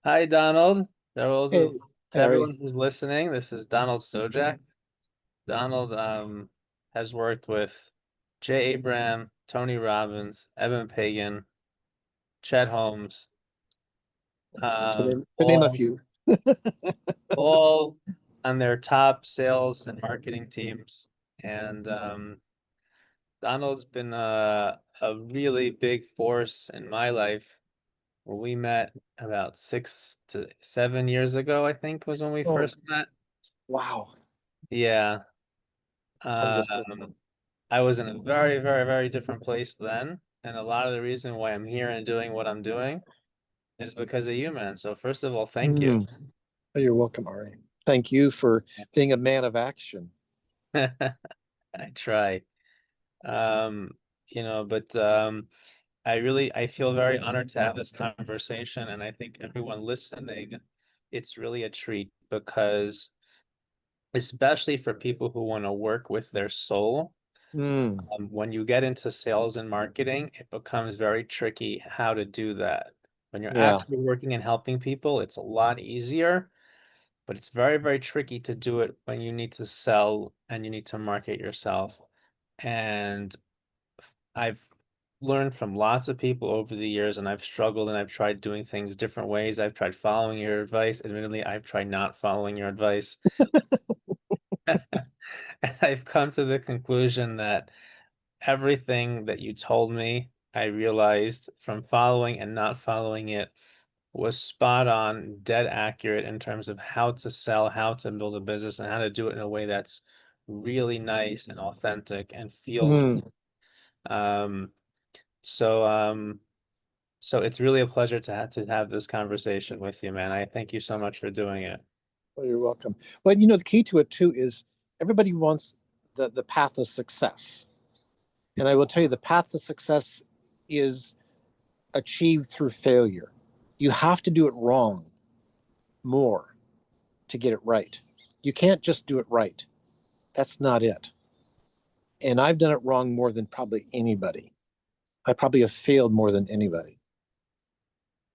Hi, Donald. Hey, To Harry. everyone who's listening, this is Donald Stojack. Donald has worked with Jay Abraham, Tony Robbins, Evan Pagan, Chet Holmes, To name a all few. all on their top sales and marketing teams. And Donald's been a really big force in my life. When we met about 6 to 7 years ago, I think was when we Oh, first met. wow. Yeah. Time goes quick. Um, I was in a very, very, very different place then. And a lot of the reason why I'm here and doing what I'm doing is because of you, man. So first of all, thank you. Mm. Oh, you're welcome, Ari. Thank you for being a man of action. I try. Um, but I feel very honored to have this conversation, and I think everyone listening, it's really a treat because especially for people who want to work with their soul. Mm. When you get into sales and marketing, it becomes very tricky how to do that. When you're Yeah. actually working and helping people, it's a lot easier, but it's very, very tricky to do it when you need to sell and you need to market yourself. And I've learned from lots of people over the years, and I've struggled and I've tried doing things different ways. I've tried following your advice. Admittedly, I've tried not following your advice. And I've come to the conclusion that everything that you told me, I realized from following and not following it was spot on, dead accurate in terms of how to sell, how to build a business, and how to do it in a way that's really nice and authentic and feels. Mm. Um, so um, so it's really a pleasure to have this conversation with you, man. I thank you so much for doing it. Oh, you're welcome. But the key to it too is everybody wants the path of success. And I will tell you, the path to success is achieved through failure. You have to do it wrong more to get it right. You can't just do it right. That's not it. And I've done it wrong more than probably anybody. I probably have failed more than anybody.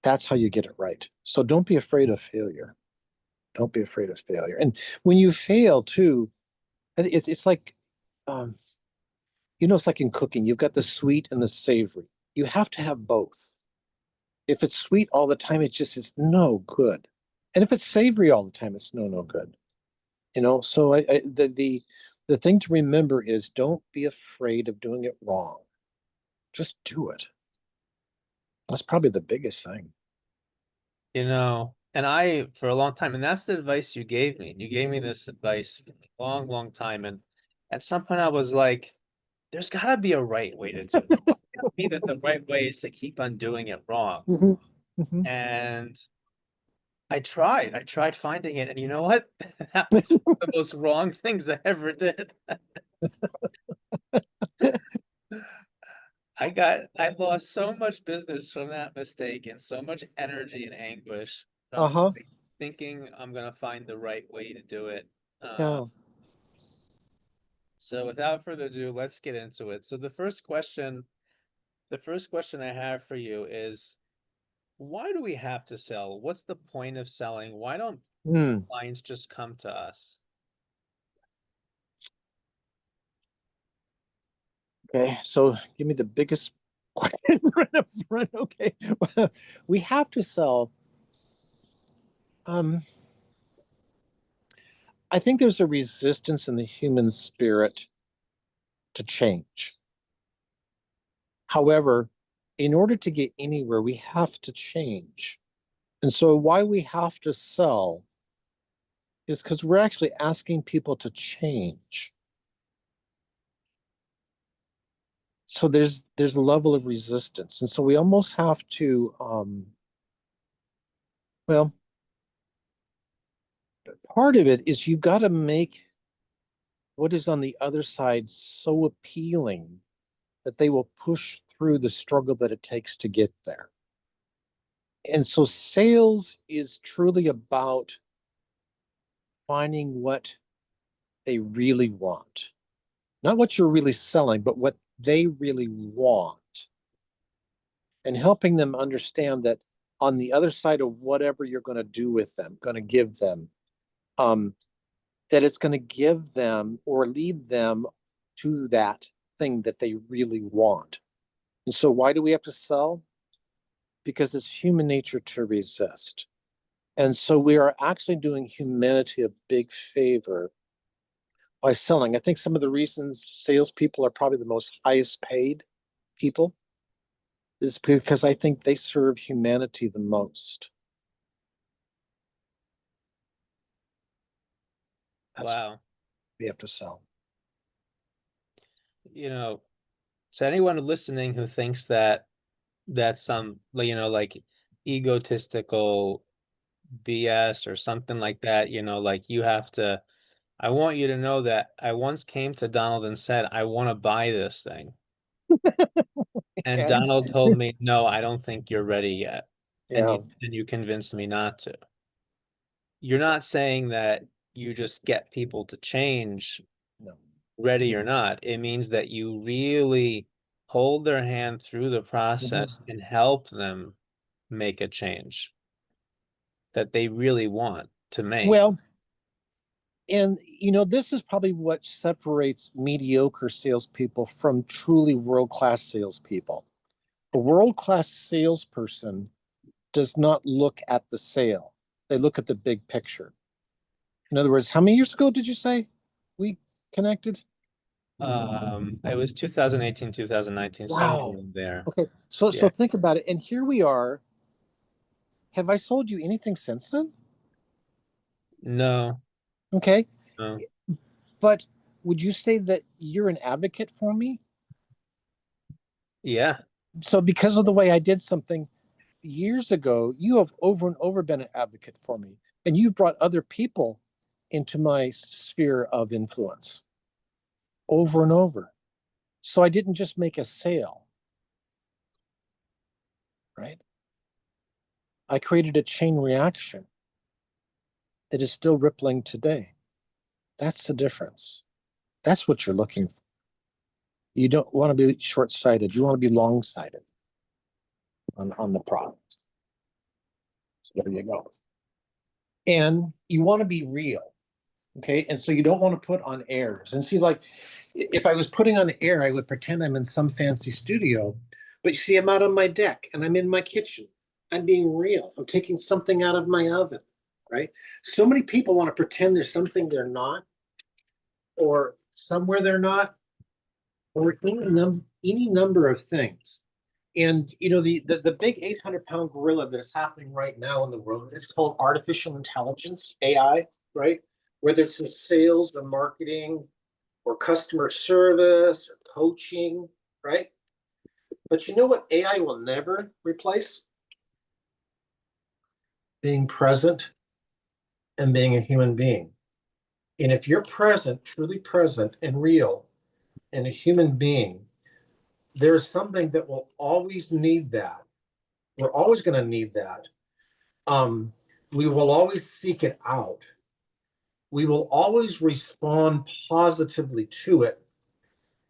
That's how you get it right. So don't be afraid of failure. Don't be afraid of failure. And when you fail too, it's like, um, it's like in cooking. You've got the sweet and the savory. You have to have both. If it's sweet all the time, it just is no good. And if it's savory all the time, it's no good. So the thing to remember is don't be afraid of doing it wrong. Just do it. That's probably the biggest thing. And I, for a long time, and that's the advice you gave me. You gave me this advice for a long, long time. And at some point, I was like, there's got to be a right way to do it. It's gotta be that the right way is to keep on doing it wrong. Hmm. Hmm. And I tried finding it. And you know what? That was one of the most wrong things I ever did. I lost so much business from that mistake and so much energy and anguish from Uh-huh. thinking I'm gonna find the right way to do it. Uh, Yeah. so without further ado, let's get into it. So the first question I have for you is, why do we have to sell? What's the point of selling? Why don't Hmm. clients just come to us? Okay. So give me the biggest question right up front. Okay. We have to sell. Um, I think there's a resistance in the human spirit to change. However, in order to get anywhere, we have to change. And so why we have to sell is because we're actually asking people to change. So there's a level of resistance. And so we almost have to well, part of it is you've got to make what is on the other side so appealing that they will push through the struggle that it takes to get there. And so sales is truly about finding what they really want. Not what you're really selling, but what they really want. And helping them understand that on the other side of whatever you're going to do with them, going to give them, um, that it's going to give them or lead them to that thing that they really want. And so, why do we have to sell? Because it's human nature to resist. And so, we are actually doing humanity a big favor by selling. I think some of the reasons salespeople are probably the most highest paid people is because I think they serve humanity the most. That's what Wow. we have to sell. You know, so anyone listening who thinks that that's some, like egotistical BS or something like that, like you have to, I want you to know that I once came to Donald and said, I want to buy this thing. And And Donald told me, no, I don't think you're ready yet. And yeah, you convinced me not to. You're not saying that you just get people to change, no. ready or not. It means that you really hold their hand through the process Mhm. and help them make a change that they really want to make. Well, and this is probably what separates mediocre salespeople from truly world-class salespeople. A world-class salesperson does not look at the sale. They look at the big picture. In other words, how many years ago did you say we connected? It was 2018, 2019, somewhere Wow. in there. Okay. So Yeah. think about it. And here we are. Have I sold you anything since then? No, Okay. no. But would you say that you're an advocate for me? Yeah. So because of the way I did something years ago, you have over and over been an advocate for me. And you've brought other people into my sphere of influence over and over. So I didn't just make a sale, right? I created a chain reaction that is still rippling today. That's the difference. That's what you're looking for. You don't want to be short sighted. You want to be long sighted on the product. So there you go. And you want to be real. Okay. And so you don't want to put on airs. And see, like, if I was putting on air, I would pretend I'm in some fancy studio. But you see, I'm out on my deck and I'm in my kitchen. I'm being real. I'm taking something out of my oven, right? So many people want to pretend there's something they're not, or somewhere they're not, or any number of things. And the big 800-pound gorilla that is happening right now in the world is called artificial intelligence, AI, right? Whether it's in sales or marketing or customer service or coaching, right? But you know what AI will never replace? Being present and being a human being. And if you're present, truly present and real and a human being, there's something that will always need that. We're always going to need that. We will always seek it out. We will always respond positively to it,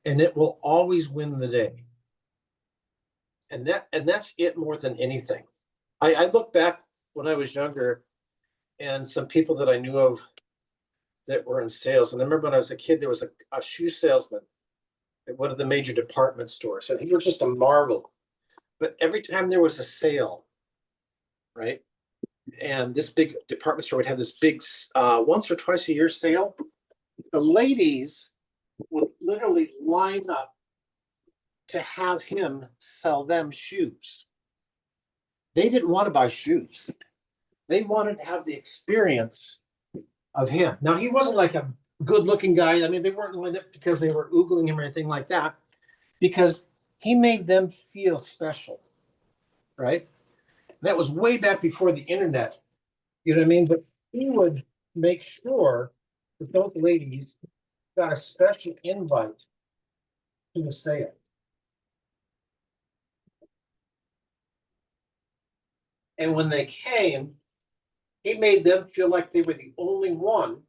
and it will always win the day. And that's it more than anything. I look back when I was younger and some people that I knew of that were in sales. And I remember when I was a kid, there was a shoe salesman at one of the major department stores, and he was just a marvel. But every time there was a sale, right? And this big department store would have this big once or twice a year sale. The ladies would literally line up to have him sell them shoes. They didn't want to buy shoes. They wanted to have the experience of him. Now, he wasn't like a good looking guy. I mean, they weren't lined up because they were oogling him or anything like that, because he made them feel special, right? That was way back before the internet. You know what I mean? But he would make sure that those ladies got a special invite to the sale. And when they came, he made them feel like they were the only one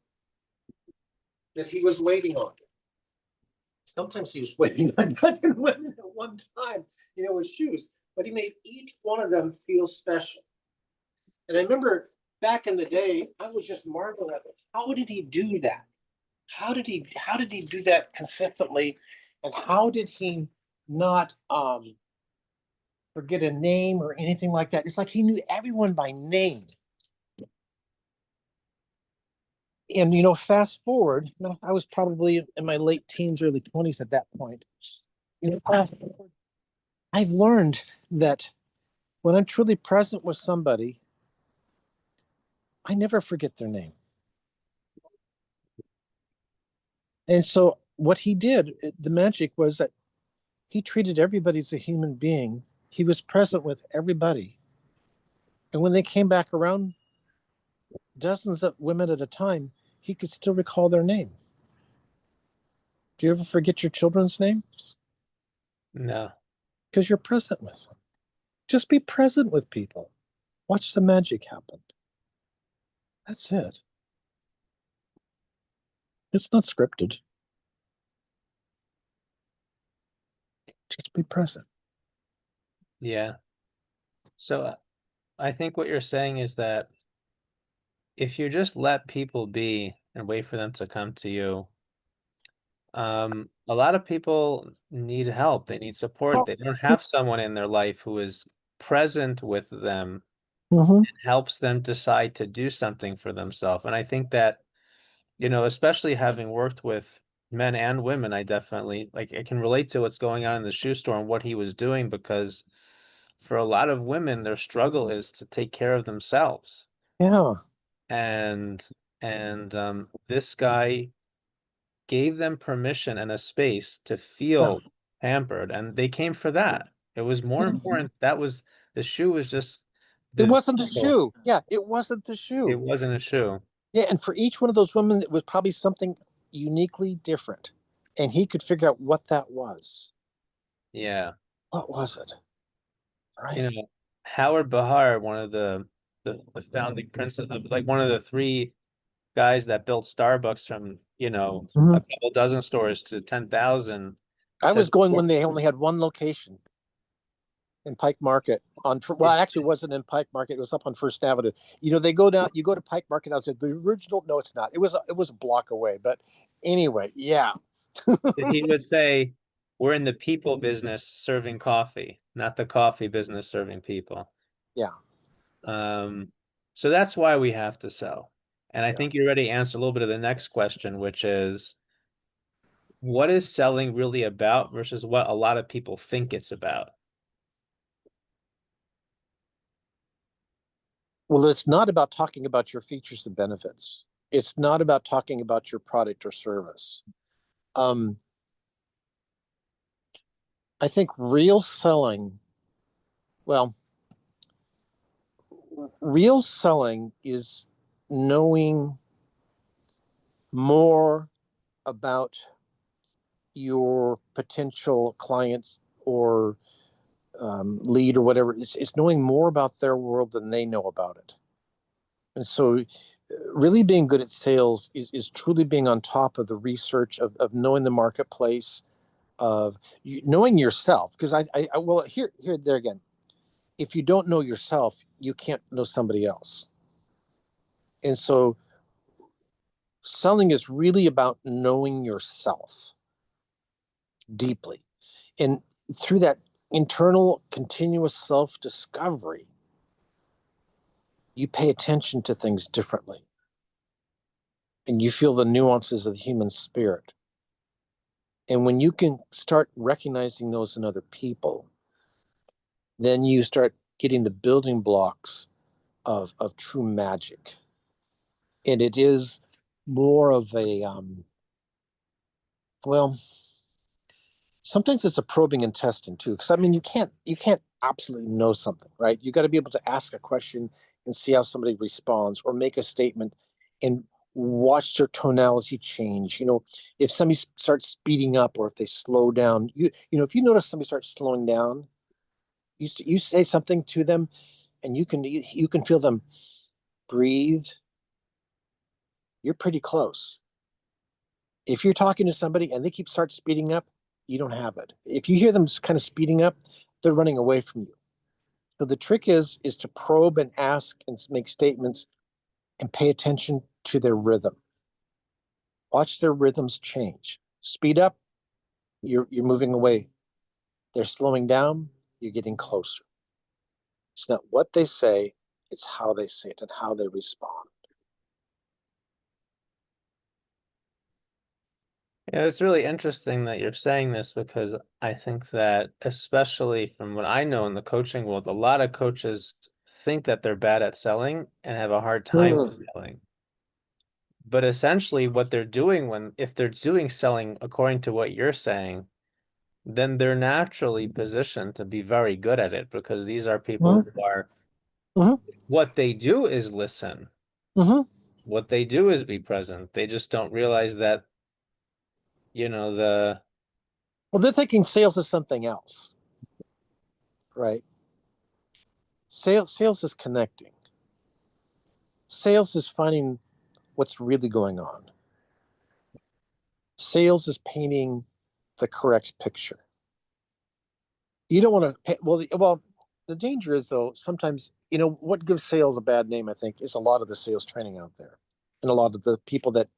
that he was waiting on. Sometimes he was waiting on 10 women at one time, with shoes. But he made each one of them feel special. And I remember back in the day, I was just marveling at it. How did he do that? How did he do that consistently? And how did he not forget a name or anything like that? It's like he knew everyone by name. And fast forward, I was probably in my late teens, early 20s at that point. Fast forward, I've learned that when I'm truly present with somebody, I never forget their name. And so what he did, the magic was that he treated everybody as a human being. He was present with everybody. And when they came back around, dozens of women at a time, he could still recall their name. Do you ever forget your children's names? No. Because you're present with them. Just be present with people. Watch the magic happen. That's it. It's not scripted. Just be present. Yeah. So I think what you're saying is that if you just let people be and wait for them to come to you, a lot of people need help. They need support. They don't have someone in their life who is present with them Mm-hmm. and helps them decide to do something for themselves. And I think that, especially having worked with men and women, I definitely like I can relate to what's going on in the shoe store and what he was doing because for a lot of women, their struggle is to take care of themselves. Yeah. And this guy gave them permission and a space to Yeah. feel pampered, and they came for that. It was more important. That was the shoe was just It the wasn't a vehicle. shoe. Yeah, it wasn't the It shoe. wasn't a shoe. Yeah, and for each one of those women, it was probably something uniquely different. And he could figure out what that was. Yeah. What was it? You Right. know, Howard Bahar, one of the founding principal, like one of the three guys that built Starbucks from, a Mhm. couple dozen stores to 10,000, I said, was going when they only had one location in Pike Market well, it actually wasn't in Pike Market. It was up on First Avenue. They go down, you go to Pike Market. I was like, the original. No, it's not. It was a block away. But anyway, yeah. he would say, we're in the people business serving coffee, not the coffee business serving people. Yeah. Um, so that's why we have to sell. And I Yeah. think you already answered a little bit of the next question, which is what is selling really about versus what a lot of people think it's about? Well, it's not about talking about your features and benefits. It's not about talking about your product or service. Um, I think real selling, well, real selling is knowing more about your potential clients or lead or whatever. It's knowing more about their world than they know about it. And so, really being good at sales is truly being on top of the research of knowing the marketplace, of knowing yourself. Because well, here, there again, if you don't know yourself, you can't know somebody else. And so, selling is really about knowing yourself deeply. And through that internal, continuous self discovery, you pay attention to things differently and you feel the nuances of the human spirit. And when you can start recognizing those in other people, then you start getting the building blocks of true magic. And it is more of a, well, sometimes it's a probing and testing too. Because I mean, you can't absolutely know something, right? You got to be able to ask a question and see how somebody responds, or make a statement and watch their tonality change. If somebody starts speeding up or if they slow down, if you notice somebody starts slowing down, you say something to them, and you can feel them breathe. You're pretty close. If you're talking to somebody and they start speeding up, you don't have it. If you hear them kind of speeding up, they're running away from you. So the trick is to probe and ask and make statements and pay attention to their rhythm. Watch their rhythms change. Speed up, you're moving away. They're slowing down, you're getting closer. It's not what they say, it's how they say it and how they respond. Yeah, it's really interesting that you're saying this because I think that, especially from what I know in the coaching world, a lot of coaches think that they're bad at selling and have a hard time Mm. selling. But essentially, what they're doing if they're doing selling according to what you're saying, then they're naturally positioned to be very good at it because these are people Mm-hmm. who are, Mm-hmm. what they do is listen. Mm-hmm. What they do is be present. They just don't realize that, the Well, they're thinking sales is something else, right? Sales is connecting. Sales is finding what's really going on. Sales is painting the correct picture. You don't want to. Well, the danger is though. Sometimes what gives sales a bad name. I think is a lot of the sales training out there, and a lot of the people that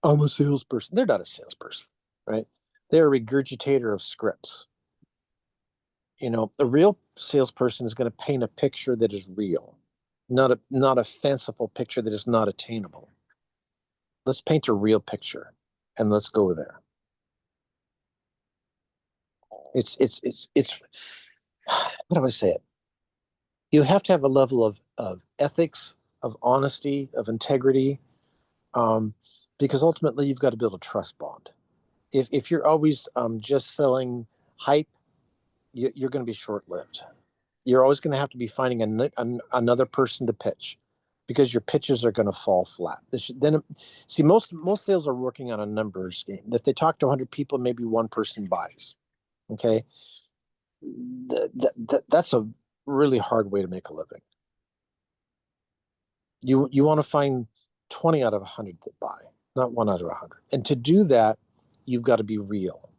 I'm a salesperson. They're not a salesperson, right? They're a regurgitator of scripts. A real salesperson is going to paint a picture that is real, not a fanciful picture that is not attainable. Let's paint a real picture, and let's go there. It's how do I say it? You have to have a level of ethics, of honesty, of integrity, um, because ultimately you've got to build a trust bond. If you're always just selling hype, you're going to be short lived. You're always going to have to be finding another person to pitch because your pitches are going to fall flat. Then see most sales are working on a numbers game. If they talk to 100 people, maybe one person buys. Okay, that's a really hard way to make a living. You want to find 20 out of 100 that buy, not one out of 100. And to do that, you've got to be real,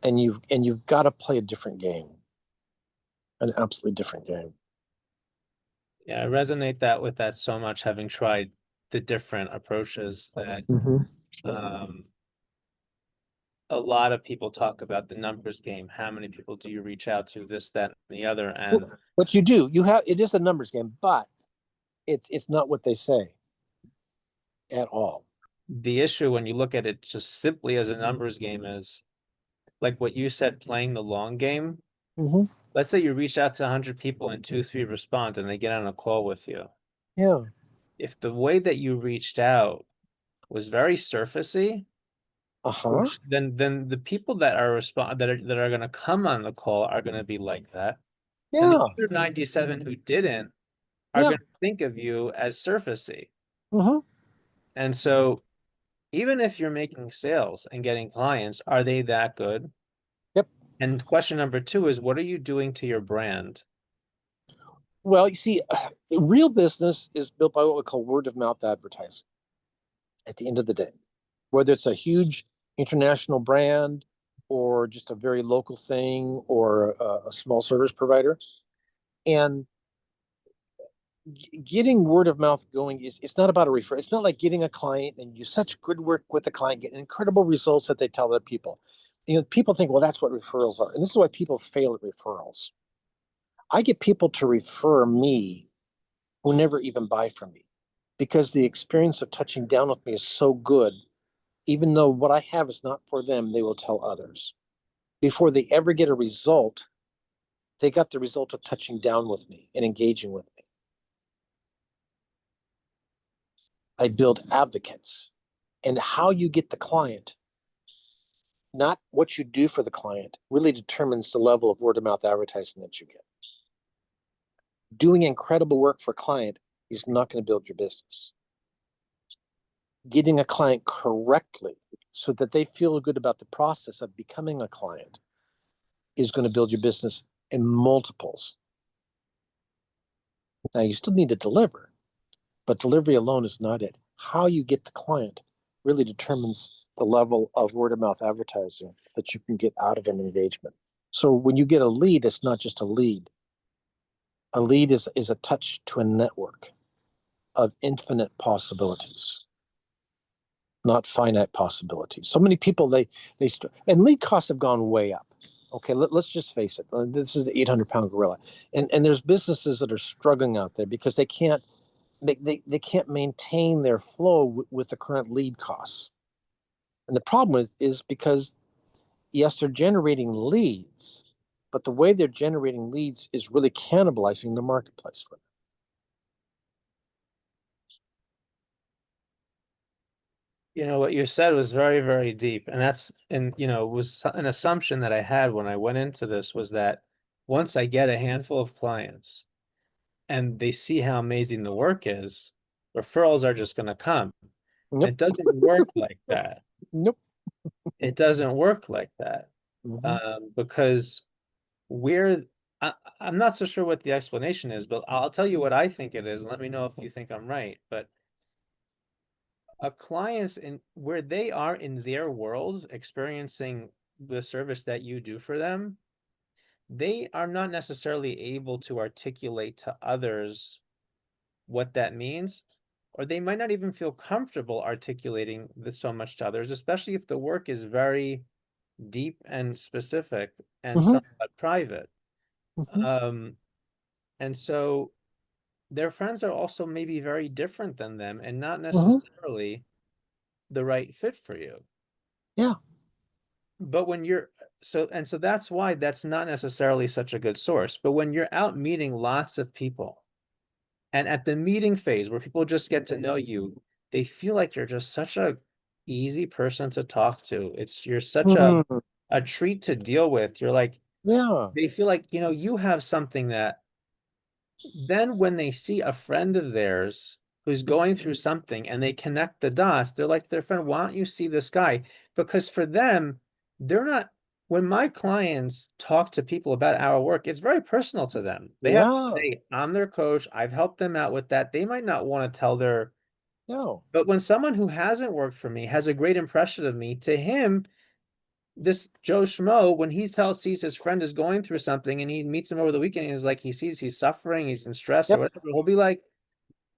and you've got to play a different game, an absolutely different game. Yeah, I resonate that with that so much, having tried the different approaches that Mm-hmm. um a lot of people talk about the numbers game. How many people do you reach out to, this, that, and the other? And What you do, it is a numbers game, but it's not what they say at all. the issue when you look at it just simply as a numbers game is like what you said, playing the long game. Mm-hmm. Let's say you reach out to 100 people and two, three respond and they get on a call with you. Yeah. If the way that you reached out was very surfacey, Uh-huh. then the people that are going to come on the call are going to be like that, and the Yeah. other 97 who didn't are Yeah. going to think of you as surfacey. Mm-hmm. And so even if you're making sales and getting clients, are they that good? Yep. And question number two is, what are you doing to your brand? Well, you see, real business is built by what we call word of mouth advertising at the end of the day, whether it's a huge international brand or just a very local thing or a small service provider. And getting word of mouth going is it's not about a refer. It's not like getting a client and you such good work with the client, get incredible results that they tell other people. People think, well, that's what referrals are. And this is why people fail at referrals. I get people to refer me who never even buy from me because the experience of touching down with me is so good. Even though what I have is not for them, they will tell others. Before they ever get a result, they got the result of touching down with me and engaging with me. I build advocates. And how you get the client, not what you do for the client, really determines the level of word of mouth advertising that you get. Doing incredible work for a client is not going to build your business. Getting a client correctly so that they feel good about the process of becoming a client is going to build your business in multiples. Now, you still need to deliver, but delivery alone is not it. How you get the client really determines the level of word of mouth advertising that you can get out of an engagement. So when you get a lead, it's not just a lead. A lead is a touch to a network of infinite possibilities, not finite possibilities. So many people and lead costs have gone way up. Okay, let's just face it. This is the 800-pound gorilla, and there's businesses that are struggling out there because they can't maintain their flow with the current lead costs. And the problem is because yes, they're generating leads, but the way they're generating leads is really cannibalizing the marketplace for them. You know, what you said was very, very deep. And was an assumption that I had when I went into this was that once I get a handful of clients and they see how amazing the work is, referrals are just going to come. Nope. It doesn't work like that. Nope. It doesn't work like that. Mm-hmm. Because we're, I'm not so sure what the explanation is, but I'll tell you what I think it is, and let me know if you think I'm right. But a client's in where they are in their world experiencing the service that you do for them, they are not necessarily able to articulate to others what that means, or they might not even feel comfortable articulating this so much to others, especially if the work is very deep and specific and Mm-hmm. somewhat private. Mm-hmm. Um, and so their friends are also maybe very different than them and not Mm-hmm. necessarily the right fit for you. Yeah. But when you're so that's why that's not necessarily such a good source. But when you're out meeting lots of people and at the meeting phase where people just get to know you, they feel like you're just such a easy person to talk to. You're such Mm-hmm. a treat to deal with. You're like Yeah. they feel like, you have something that then when they see a friend of theirs who's going through something and they connect the dots, they're like their friend, why don't you see this guy? Because for them, they're not, when my clients talk to people about our work, it's very personal to them. They have to Yeah. say, I'm their coach, I've helped them out with that. They might not want to tell their, No. but when someone who hasn't worked for me has a great impression of me, to him, this Joe Schmo, when sees his friend is going through something and he meets him over the weekend, and he's like, he sees he's suffering, he's in stress or Yep. whatever, he'll be like,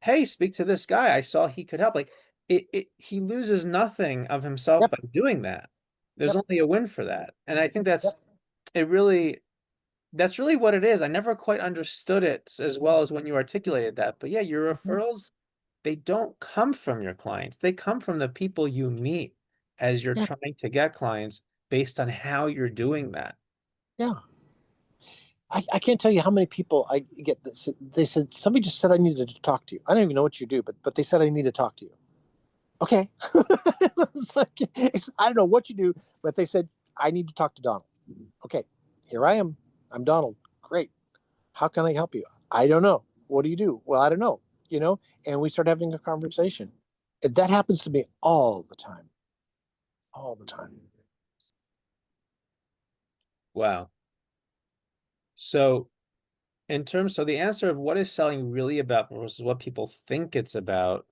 hey, speak to this guy. I saw he could help. Like he loses nothing of himself Yep. by doing that. There's Yep. only a win for that. And I think Yep. it really, that's really what it is. I never quite understood it as well as when you articulated that. But yeah, your Mm-hmm. referrals, they don't come from your clients. They come from the people you meet as you're Yeah. trying to get clients based on how you're doing that. Yeah. I can't tell you how many people I get this. They said somebody just said I needed to talk to you. I don't even know what you do, but they said I need to talk to you. Okay. It's like I don't know what you do, but they said I need to talk to Donald. Okay, here I am. I'm Donald. Great. How can I help you? I don't know. What do you do? Well, I don't know. And we start having a conversation. That happens to me all the time. All the time. Wow. So so the answer of what is selling really about versus what people think it's about,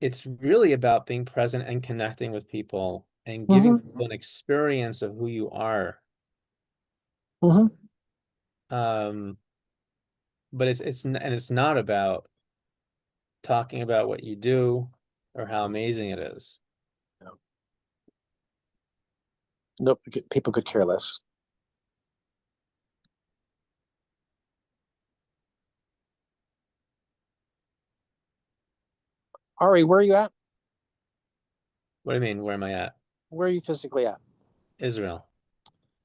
it's really about being present and connecting with people and giving Mm-hmm. people an experience of who you are. Mm-hmm. Um, but it's not about talking about what you do or how amazing it is. No, nope. People could care less. Ari, where are you at? What do you mean? Where am I at? Where are you physically at? Israel,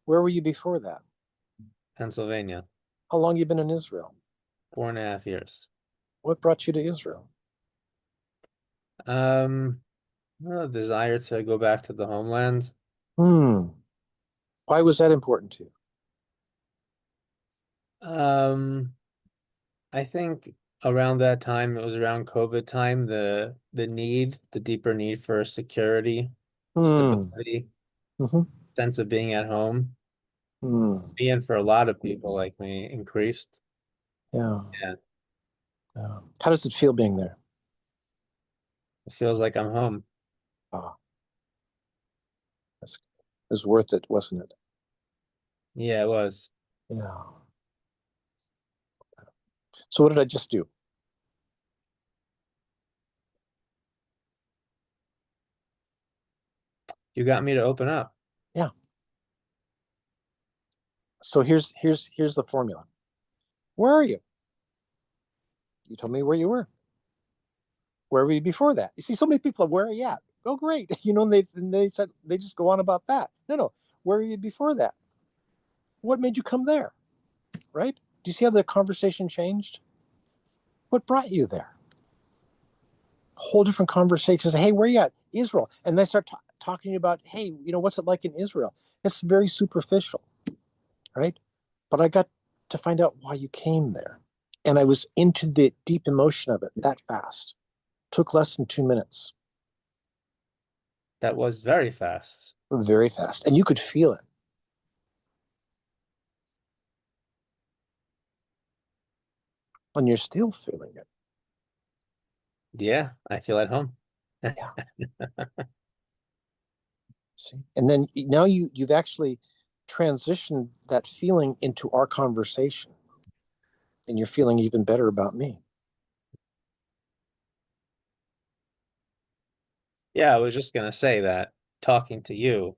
Where were you before that? Pennsylvania, How long you been in Israel? 4.5 years. What brought you to Israel? Um, Desire to go back to the homeland. Hmm. Why was that important to you? Um, I think around that time, it was around COVID time, the deeper need for security, Hmm. stability, Mm-hmm. sense of being at home, Hmm. and for a lot of people like me, increased. Yeah. Yeah, Yeah. How does it feel being there? it feels like I'm home. Oh, it was worth it, wasn't it? Yeah, it was. Yeah. So what did I just do? You got me to open up. Yeah. So here's the formula. Where are you? You told me where you were. Where were you before that? You see, so many people are, where are you at? Oh, great. And they said they just go on about that. No, no. Where were you before that? What made you come there? Right? Do you see how the conversation changed? What brought you there? Whole different conversations. Hey, where you at? Israel. And they start talking about, hey, what's it like in Israel? It's very superficial, right? But I got to find out why you came there. And I was into the deep emotion of it that fast. Took less than 2 minutes. That was very fast. Very fast. And you could feel it. And you're still feeling it. Yeah, I feel at home. Yeah. See? And then now you've actually transitioned that feeling into our conversation. And you're feeling even better about me. Yeah, I was just gonna say that talking to you,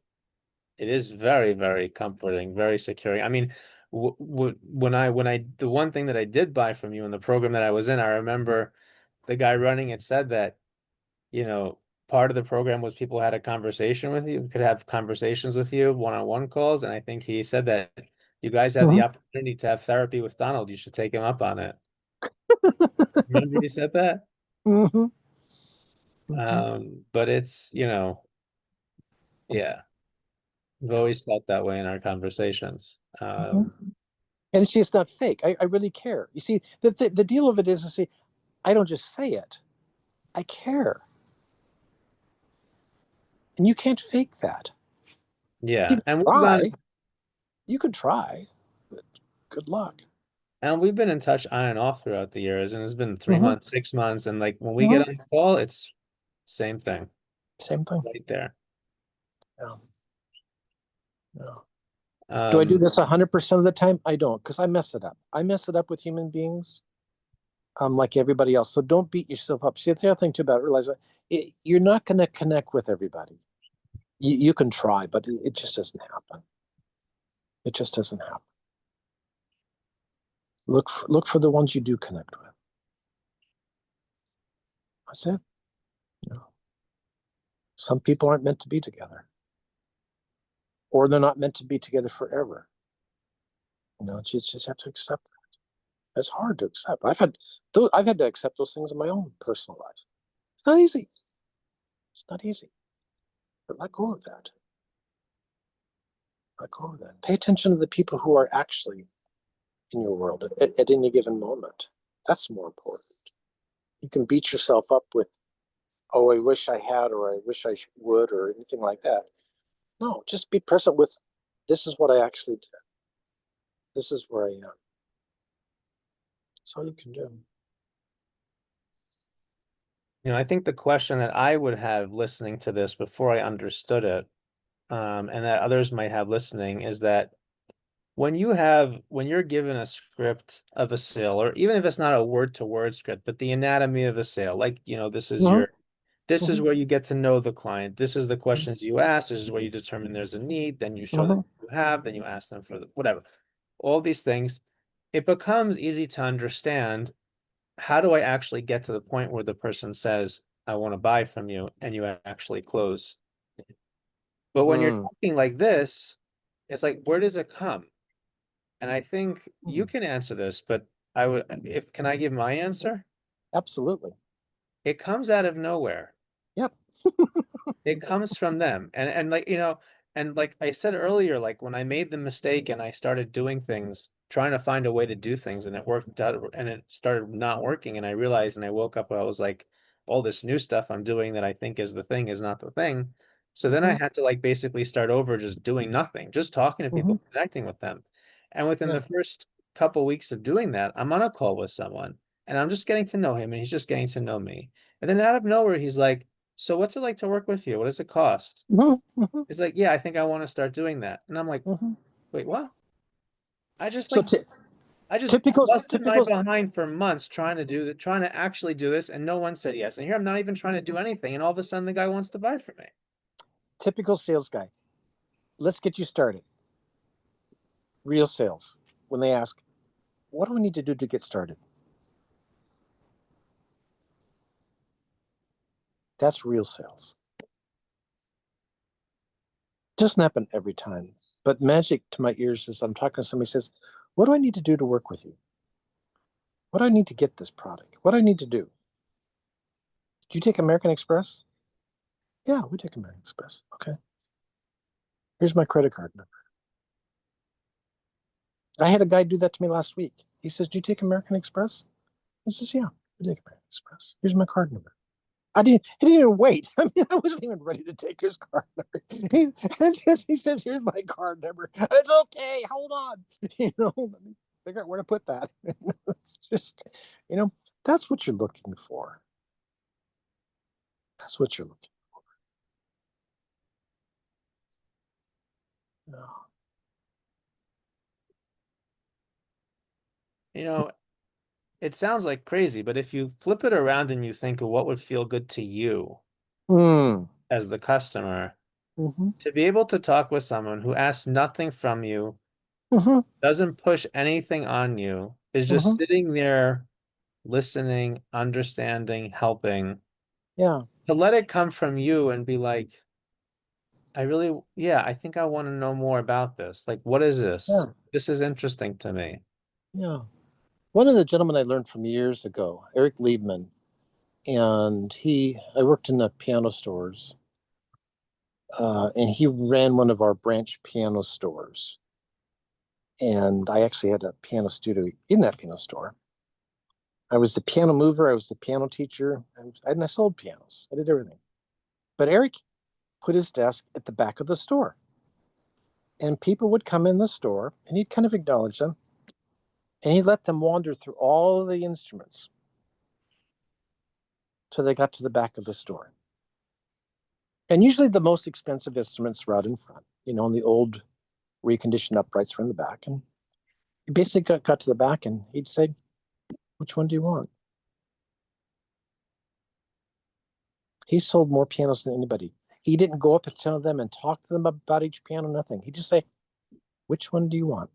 it is very, very comforting, very securing. I mean, w w when I the one thing that I did buy from you in the program that I was in, I remember the guy running it said that, you know, part of the program was people had a conversation with you, could have conversations with you, one-on-one calls, and I think he said that you guys have the Mhm. opportunity to have therapy with Donald. You should take him up on it. Remember you said that? Mhm. Mhm. But it's, yeah. We've always felt that way in our conversations. Mhm. And see, it's not fake. I really care. You see, the deal of it is, see, I don't just say it. I care. And you can't fake that. You Yeah, can and we've gone try. You can try, but good luck. and we've been in touch on and off throughout the years, and it's been three Hmm. months, 6 months, and like when we get Hmm. on the call, it's same thing Same thing. right there. Yeah. Yeah. Do I do Um, this 100% of the time? I don't, because I mess it up. I mess it up with human beings, like everybody else. So don't beat yourself up. See, that's the other thing too about it, realize that you're not going to connect with everybody. You can try, but it just doesn't happen. It just doesn't happen. Look for the ones you do connect with. That's it. You know, some people aren't meant to be together, or they're not meant to be together forever. You just have to accept that. It's hard to accept. I've had to accept those things in my own personal life. It's not easy. It's not easy. But let go of that. Let go of that. Pay attention to the people who are actually in your world at any given moment. That's more important. You can beat yourself up with, oh, I wish I had, or I wish I would, or anything like that. No, just be present with, this is what I actually did. This is where I am. That's all you can do. I think the question that I would have listening to this before I understood it, and that others might have listening, is that when you're given a script of a sale, or even if it's not a word to word script, but the anatomy of a sale, like, Mm-hmm. this is Mm-hmm. where you get to know the client. This is the questions you ask. This is where you determine there's a need. Then you show them Mm-hmm. you have, then you ask them for whatever. All these things, it becomes easy to understand, how do I actually get to the point where the person says, I want to buy from you, and you actually close. But when you're Mm. talking like this, it's like, where does it come? And I think you Mm. can answer this, but I would, if can I give my answer? Absolutely. It comes out of nowhere. Yep. It comes from them. And like, and like I said earlier, like when I made the mistake and I started doing things, trying to find a way to do things, and it worked out, and it started not working, and I realized, and I woke up and I was like, all this new stuff I'm doing that I think is the thing is not the thing. So then I Mm-hmm. had to like basically start over, just doing nothing, just talking to Mm-hmm. people, connecting with them. And within Yeah. the first couple weeks of doing that, I'm on a call with someone, and I'm just getting to know him, and he's just getting to know me. And then out of nowhere, he's like, so what's it like to work with you? What does it cost? Mm-hmm. Mm-hmm. It's like, yeah, I think I want to start doing that. And I'm like, Mm-hmm. wait, what? I just So like t- I just Typical, busted my typical, behind for months trying to actually do this, and no one said yes. And here I'm not even trying to do anything, and all of a sudden the guy wants to buy from me. typical sales guy. Let's get you started. Real sales. When they ask, what do we need to do to get started? That's real sales. Doesn't happen every time, but magic to my ears is I'm talking to somebody who says, what do I need to do to work with you? What do I need to get this product? What do I need to do? Do you take American Express? Yeah, we take American Express. Okay. Here's my credit card number. I had a guy do that to me last week. He says, do you take American Express? I says, yeah, we take American Express. Here's my card number. He didn't even wait. I mean, I wasn't even ready to take his card number. He says, here's my card number. It's okay. Hold on. Let me figure out where to put that. It's just, you know, that's what you're looking for. That's what you're looking for. No. You know, it sounds like crazy, but if you flip it around and you think of what would feel good to you Mm. as the customer, Mm-hmm. to be able to talk with someone who asks nothing from you, Mm-hmm. doesn't push anything on you, is just Mm-hmm. sitting there listening, understanding, helping, Yeah. to let it come from you and be like, yeah, I think I want to know more about this. Like, what is this? Yeah. This is interesting to me. Yeah. One of the gentlemen I learned from years ago, Eric Liebman, and I worked in the piano stores, and he ran one of our branch piano stores. And I actually had a piano studio in that piano store. I was the piano mover, I was the piano teacher, and I sold pianos. I did everything. But Eric put his desk at the back of the store, and people would come in the store, and he'd kind of acknowledge them, and he'd let them wander through all of the instruments till they got to the back of the store. And usually the most expensive instruments were out in front, and the old reconditioned uprights were in the back. And he basically got to the back and he'd say, which one do you want? He sold more pianos than anybody. He didn't go up and tell them and talk to them about each piano, nothing. He'd just say, which one do you want?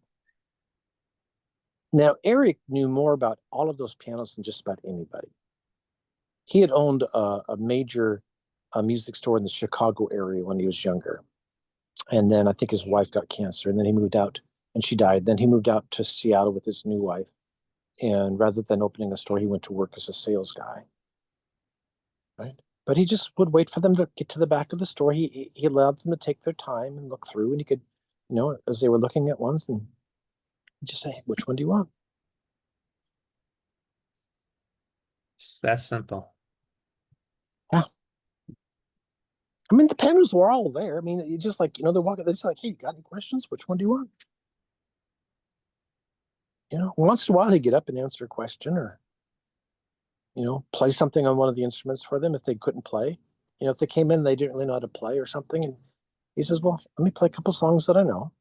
Now, Eric knew more about all of those pianos than just about anybody. He had owned a major music store in the Chicago area when he was younger. And then I think his wife got cancer, and then he moved out and she died. Then he moved out to Seattle with his new wife. And rather than opening a store, he went to work as a sales guy. Right. But he just would wait for them to get to the back of the store. He allowed them to take their time and look through, and he could, as they were looking at ones, and he'd just say, which one do you want? It's that simple. Yeah. I mean, the panels were all there. I mean, it's just like, they're walking, they're just like, hey, you got any questions? Which one do you want? Once in a while he'd get up and answer a question or, play something on one of the instruments for them if they couldn't play. If they came in, they didn't really know how to play or something. And he says, well, let me play a couple songs that I know.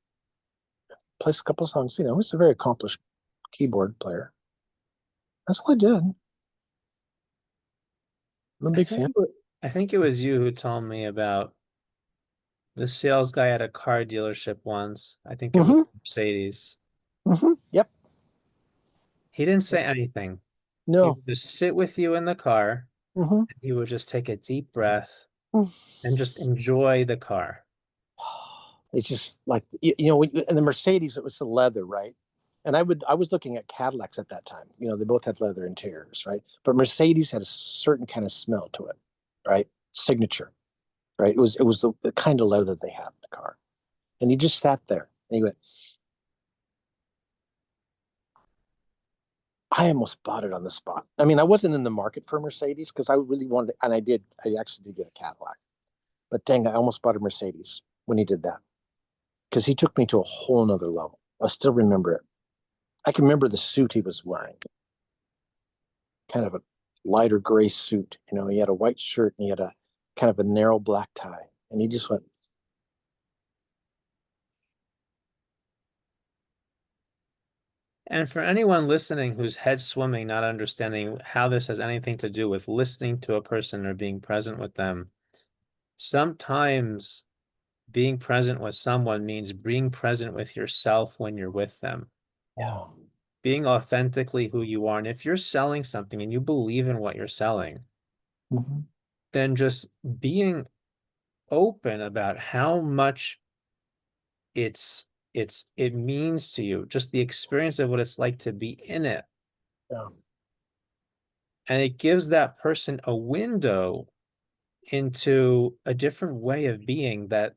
Play a couple songs. He's a very accomplished keyboard player. That's all I did. I'm a I big think fan. it wa- I think it was you who told me about the sales guy at a car dealership once. I think it was Mm-hmm. Mercedes. Mm-hmm. Yep. He didn't say anything. He No. would just sit with you in the car, Mm-hmm. and he would just take a deep breath and just enjoy the car. It's just like and the Mercedes, it was the leather, right? And I was looking at Cadillacs at that time. They both had leather interiors, right? But Mercedes had a certain kind of smell to it, right? Signature, right? It was the kind of leather they had in the car. And he just sat there and he went, I almost bought it on the spot. I mean, I wasn't in the market for Mercedes because I really wanted, and I actually did get a Cadillac. But dang, I almost bought a Mercedes when he did that because he took me to a whole nother level. I still remember it. I can remember the suit he was wearing, kind of a lighter gray suit. He had a white shirt and he had a kind of a narrow black tie. And he just went, And for anyone listening whose head's swimming, not understanding how this has anything to do with listening to a person or being present with them, sometimes being present with someone means being present with yourself when you're with them, Yeah. being authentically who you are. And if you're selling something and you believe in what you're selling, Mhm. then just being open about how much it means to you, just the experience of what it's like to be in it. Yeah. And it gives that person a window into a different way of being that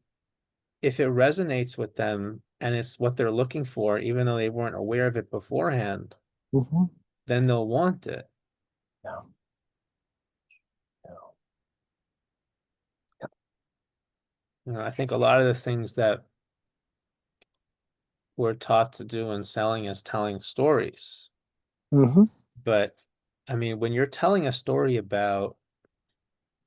if it resonates with them and it's what they're looking for, even though they weren't aware of it beforehand, Mhm. then they'll want it. Yeah. Yeah. Yeah. I think a lot of the things that we're taught to do in selling is telling stories. Mhm. But I mean, when you're telling a story about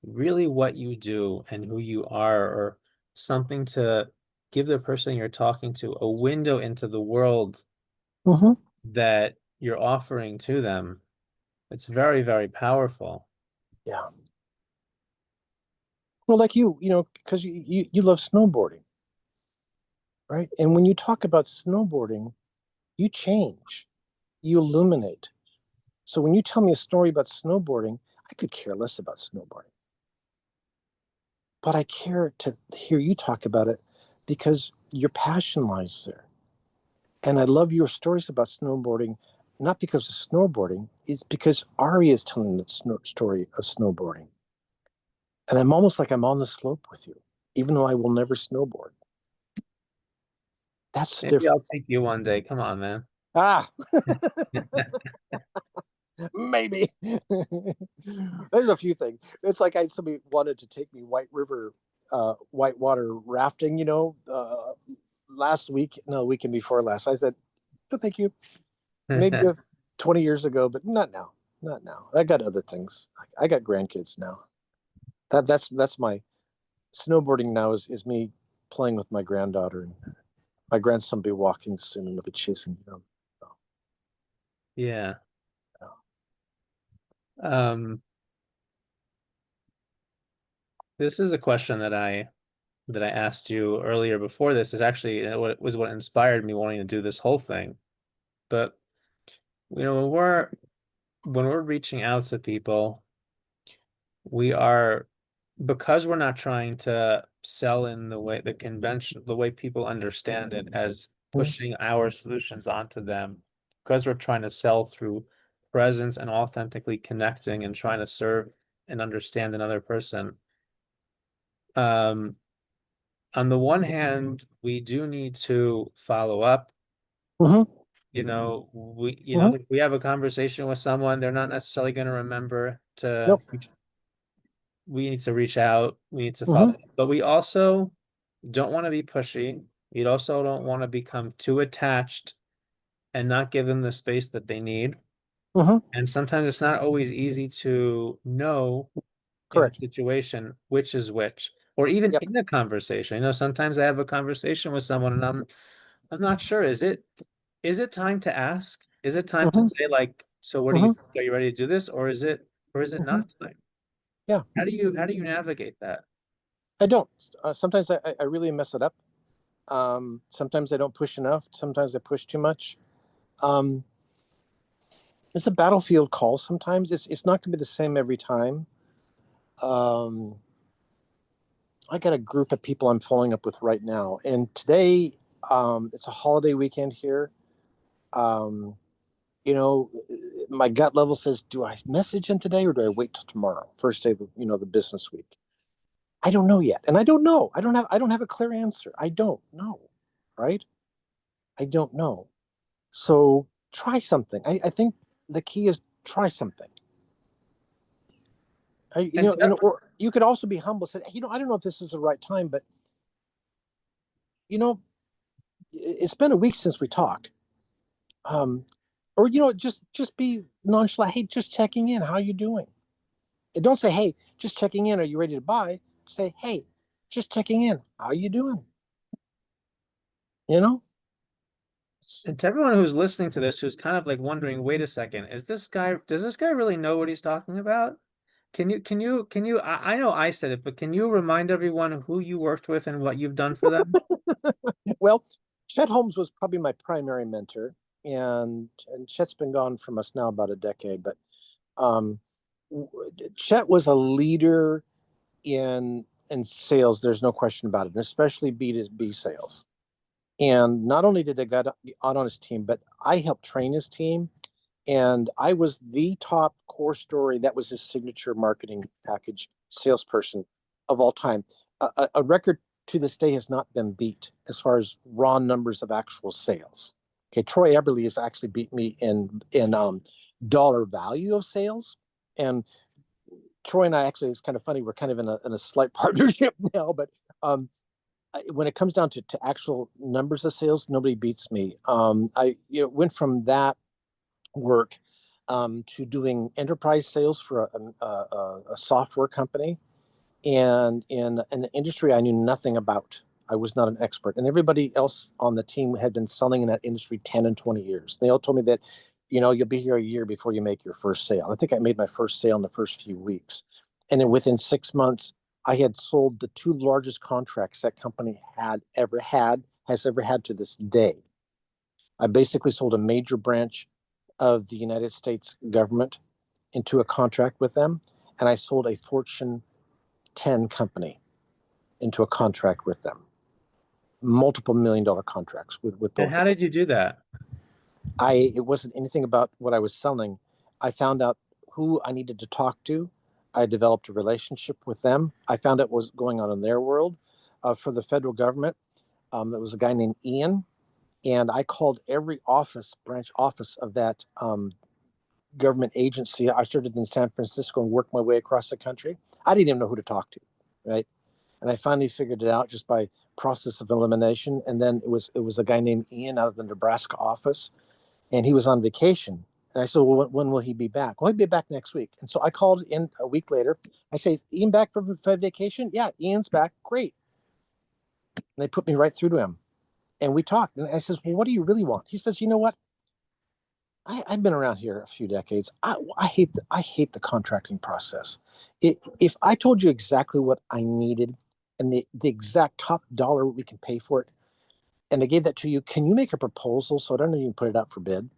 really what you do and who you are, or something to give the person you're talking to a window into the world Mhm. that you're offering to them, it's very, very powerful. Yeah. Well, like because you love snowboarding, right? And when you talk about snowboarding, you change, you illuminate. So when you tell me a story about snowboarding, I could care less about snowboarding, but I care to hear you talk about it because your passion lies there. And I love your stories about snowboarding, not because of snowboarding, it's because Ari is telling the story of snowboarding. And I'm almost like I'm on the slope with you, even though I will never snowboard. That's the Maybe difference. I'll take you one day. Come on, man. Ah, maybe. There's a few things. It's like somebody wanted to take me White River, whitewater rafting, last week, no, weekend before last. I said, no, thank you. Maybe 20 years ago, but not now. Not now. I got other things. I got grandkids now. That's my snowboarding now is me playing with my granddaughter, and my grandson will be walking soon and I'll be chasing him. So, Yeah. yeah. Um, this is a question that I asked you earlier before this is actually what was what inspired me wanting to do this whole thing. But when we're reaching out to people, we are because we're not trying to sell in the way people understand it as Mhm. pushing our solutions onto them, because we're trying to sell through presence and authentically connecting and trying to serve and understand another person. Um, on the one hand, we do need to follow up. Mhm. If we have a conversation with someone, they're not necessarily going to remember to Nope. we need to reach out, we need to follow Mhm. up. But we also don't want to be pushy. We also don't want to become too attached and not give them the space that they need. Mhm. And sometimes it's not always easy to know in a Correct. situation which is which, or even Yep. in a conversation. Sometimes I have a conversation with someone and I'm not sure. Is it time to ask? Is it time to Mhm. say like, so what do you Mhm. think? Are you ready to do this? Or is it Mhm. not time? Yeah. How do you navigate that? I don't. Sometimes I really mess it up. Sometimes I don't push enough. Sometimes I push too much. Um, it's a battlefield call. Sometimes it's not going to be the same every time. Um, I got a group of people I'm following up with right now, and today it's a holiday weekend here. Um, you know, my gut level says, do I message them today or do I wait till tomorrow, first day of the business week? I don't know yet, and I don't know. I don't have a clear answer. I don't know, right? I don't know. So try something. I think the key is try something. And Or you could also be humble. Say, hey, I don't know if this is the right time, but you know, it's been a week since we talked. Um, or just be nonchalant. Hey, just checking in. How are you doing? And don't say, hey, just checking in. Are you ready to buy? Say, hey, just checking in. How are you doing? You know. And to everyone who's listening to this, who's kind of like wondering, wait a second, does this guy really know what he's talking about? I know I said it, but can you remind everyone who you worked with and what you've done for them? Well, Chet Holmes was probably my primary mentor, and Chet's been gone from us now about a decade. But um, Chet was a leader in sales. There's no question about it, and especially B2B sales. And not only did I get out on his team, but I helped train his team. And I was the top core story. That was his signature marketing package salesperson of all time. A record to this day has not been beat as far as raw numbers of actual sales. Okay, Troy Eberly has actually beat me in dollar value of sales, and Troy and I actually, it's kind of funny. We're kind of in a slight partnership now, but um, when it comes down to actual numbers of sales, nobody beats me. I went from that work to doing enterprise sales for a software company, and in an industry I knew nothing about. I was not an expert, and everybody else on the team had been selling in that industry 10 and 20 years. They all told me that, you'll be here a year before you make your first sale. I think I made my first sale in the first few weeks. And then within 6 months, I had sold the two largest contracts that company has ever had to this day. I basically sold a major branch of the United States government into a contract with them, and I sold a Fortune 10 company into a contract with them. Multiple $1 million contracts with And both how of them. did you do that? It wasn't anything about what I was selling. I found out who I needed to talk to. I developed a relationship with them. I found out what was going on in their world. For the federal government, there was a guy named Ian, and I called every branch office of that government agency. I started in San Francisco and worked my way across the country. I didn't even know who to talk to, right? And I finally figured it out just by process of elimination. And then it was a guy named Ian out of the Nebraska office, and he was on vacation. And I said, "Well, when will he be back?" "Well, he'll be back next week." And so I called in a week later. I say, "Ian back from vacation?" "Yeah, Ian's back." "Great." And they put me right through to him, and we talked. And I says, "Well, what do you really want?" He says, "You know what? I've been around here a few decades. I hate the contracting process. If I told you exactly what I needed and the exact top dollar we can pay for it, and I gave that to you, can you make a proposal so I don't even put it out for bid,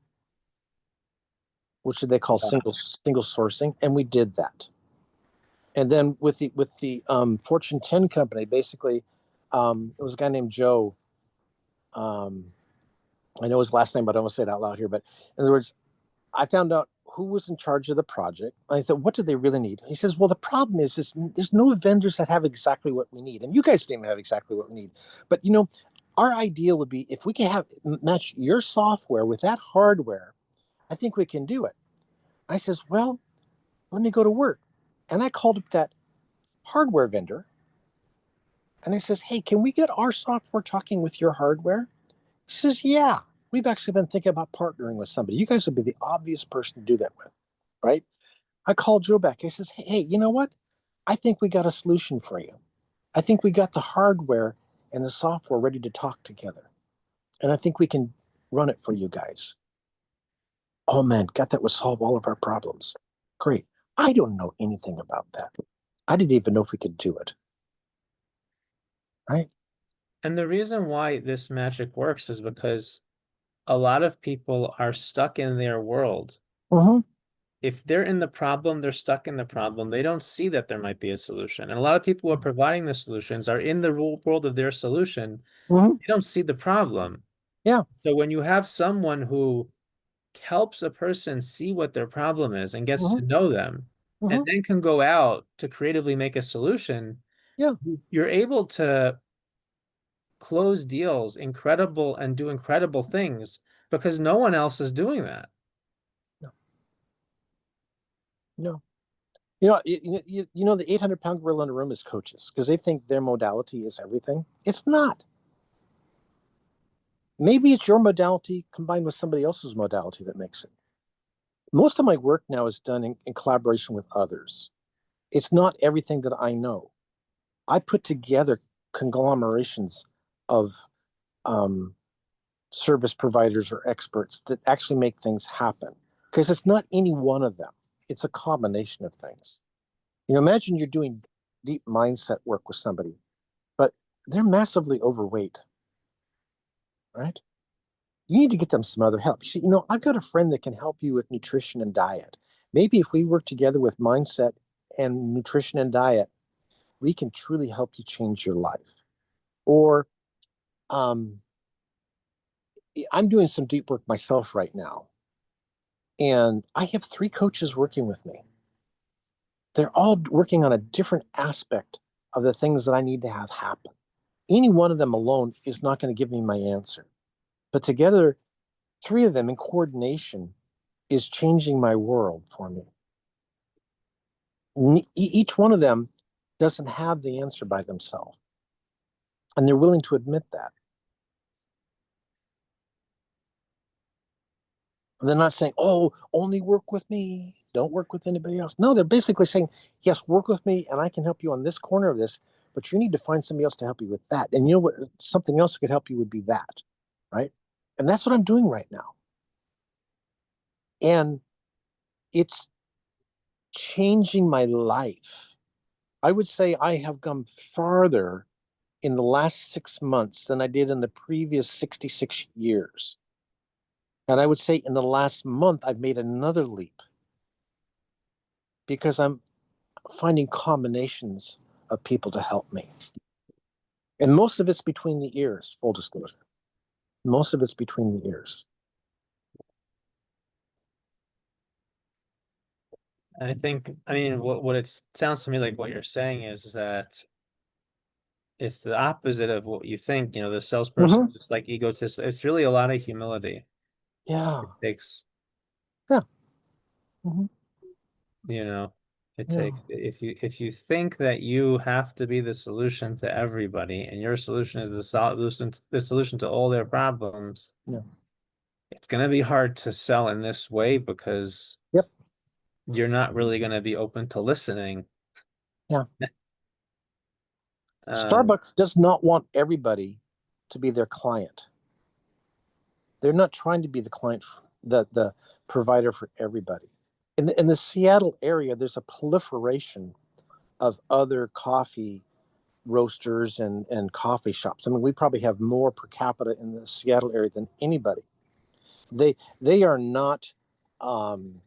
which they call single sourcing?" And we did that. And then with the Fortune 10 company, basically, it was a guy named Joe. Um, I know his last name, but I don't want to say it out loud here. But in other words, I found out who was in charge of the project. I thought, what do they really need? He says, well, the problem is there's no vendors that have exactly what we need. And you guys don't even have exactly what we need. But, our idea would be if we can match your software with that hardware, I think we can do it. I says, well, let me go to work. And I called up that hardware vendor and I says, hey, can we get our software talking with your hardware? He says, yeah, we've actually been thinking about partnering with somebody. You guys would be the obvious person to do that with, right? I called Joe back. I says, hey, you know what? I think we got a solution for you. I think we got the hardware and the software ready to talk together. And I think we can run it for you guys. Oh man, God, that would solve all of our problems. Great. I don't know anything about that. I didn't even know if we could do it. Right? And the reason why this magic works is because a lot of people are stuck in their world. Mm-hmm. If they're in the problem, they're stuck in the problem. They don't see that there might be a solution. And a lot of people who are providing the solutions are in the world of their solution. Mm-hmm. They don't see the problem. Yeah. So when you have someone who helps a person see what their problem is and gets Mm-hmm. to know them, and Mm-hmm. then can go out to creatively make a solution, Yeah. you're able to close deals incredible and do incredible things because no one else is doing that. No. No. The 800-pound gorilla in the room is coaches because they think their modality is everything. It's not. Maybe it's your modality combined with somebody else's modality that makes it. Most of my work now is done in collaboration with others. It's not everything that I know. I put together conglomerations of um, service providers or experts that actually make things happen. Because it's not any one of them, it's a combination of things. Imagine you're doing deep mindset work with somebody, but they're massively overweight, right? You need to get them some other help. I've got a friend that can help you with nutrition and diet. Maybe if we work together with mindset and nutrition and diet, we can truly help you change your life. Or um, I'm doing some deep work myself right now, and I have 3 coaches working with me. They're all working on a different aspect of the things that I need to have happen. Any one of them alone is not going to give me my answer. But together, 3 of them in coordination is changing my world for me. Each one of them doesn't have the answer by themselves, and they're willing to admit that. And they're not saying, "Oh, only work with me. Don't work with anybody else." No, they're basically saying, "Yes, work with me, and I can help you on this corner of this, but you need to find somebody else to help you with that. And you know what? Something else that could help you would be that, right?" And that's what I'm doing right now. And it's changing my life. I would say I have gone farther in the last 6 months than I did in the previous 66 years. And I would say in the last month, I've made another leap because I'm finding combinations of people to help me. And most of it's between the ears, full disclosure. Most of it's between the ears. I think, I mean, what it sounds to me like what you're saying is that it's the opposite of what you think. The salesperson Mm-hmm. is like egotist. It's really a lot of humility. Yeah. It takes, Yeah. Mm-hmm. you know, it Yeah. takes if you think that you have to be the solution to everybody and your solution is the solution to all their problems, Yeah. it's gonna be hard to sell in this way because Yep. you're not really gonna be open to listening. Yeah. Um, Starbucks does not want everybody to be their client. They're not trying to be the client, the provider for everybody. In the Seattle area, there's a proliferation of other coffee roasters and coffee shops. I mean, we probably have more per capita in the Seattle area than anybody. They are not um,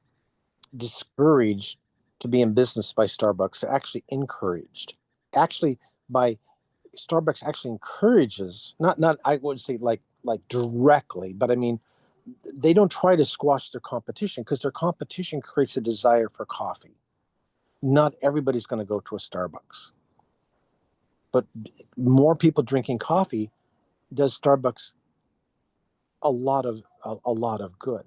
discouraged to be in business by Starbucks. They're actually encouraged. Actually, by Starbucks actually encourages, not I wouldn't say like directly, but I mean they don't try to squash their competition because their competition creates a desire for coffee. Not everybody's going to go to a Starbucks, but more people drinking coffee does Starbucks a lot of good.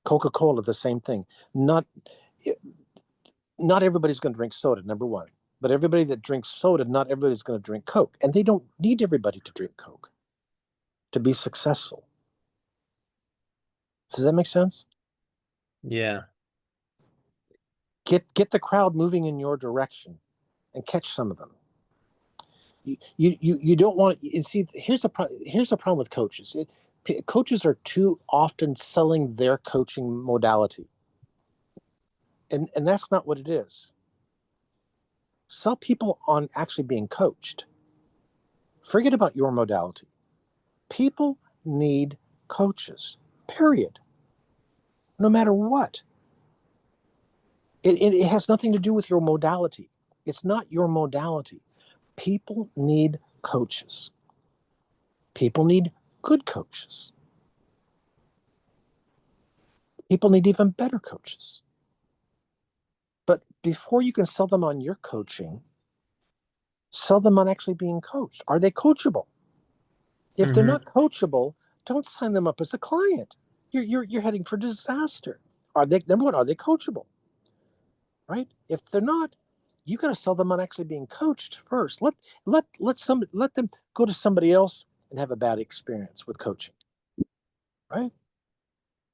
Coca-Cola, the same thing. Not everybody's going to drink soda, number one. But everybody that drinks soda, not everybody's going to drink Coke. And they don't need everybody to drink Coke to be successful. Does that make sense? yeah. Get the crowd moving in your direction and catch some of them. You don't want to see. Here's the problem with coaches. Coaches are too often selling their coaching modality, and that's not what it is. Sell people on actually being coached. Forget about your modality. People need coaches. Period. No matter what. It has nothing to do with your modality. It's not your modality. People need coaches. People need good coaches. People need even better coaches. But before you can sell them on your coaching, sell them on actually being coached. Are they coachable? If they're Hmm. not coachable, don't sign them up as a client. You're heading for disaster. Are they number one? Are they coachable? Right? If they're not, you got to sell them on actually being coached first. Let them go to somebody else and have a bad experience with coaching. Right?